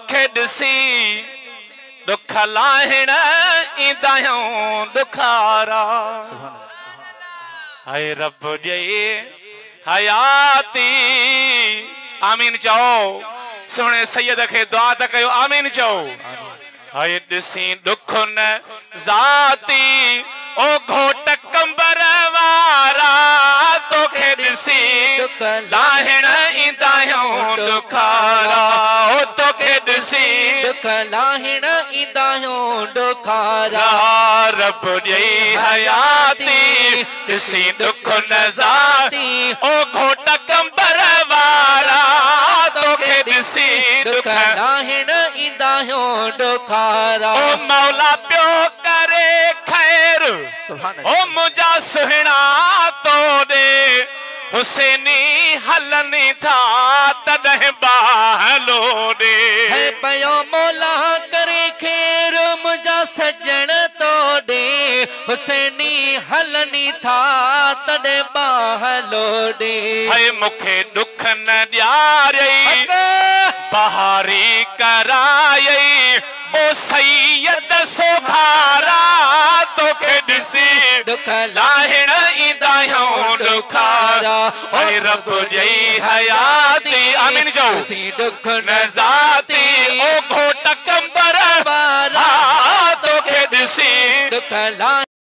तोखे ॾिसी दुख लाहिण ईंदायूं दुखारा हाय रब ॾे हयाती आमीन चओ सोने सैयद खे दुआ त कयो आमीन चओ हाय ॾिसी दुख न ज़ाती ओ घोट कंबर वारा तोखे ॾिसी लाहिण ईंदायूं दुखारा ओ तोखे ॾिसी दुख लाहिण ईंदायूं दुखारा रब ॾेई हयाती ॾिसी दुख न ज़ाती ओ घोट कंबर वारा तोखे ॾिसी दुख लाहिण ईंदायूं दुखारा ओ मौला पियो करे खैर ओ मुंहिंजा सुहिणा तोड़े हुसैनी हलनी था तॾहिं बाहलो ॾे है पयो मौला करे खैर मुंहिंजा सजण तोड़े हुसैनी हलनी था तॾहिं बाहलो ॾे है मूंखे दुख न ॾियारई बहारी करायई ओ सैयद सुभारा तोखे ॾिसी दुख लाहिण ईंदायूं दुखारा ऐं रब ॾेई हयाती आमीन चओ दुख न ज़ाती ओ घोट कंबर वारा तोखे ॾिसी दुख ला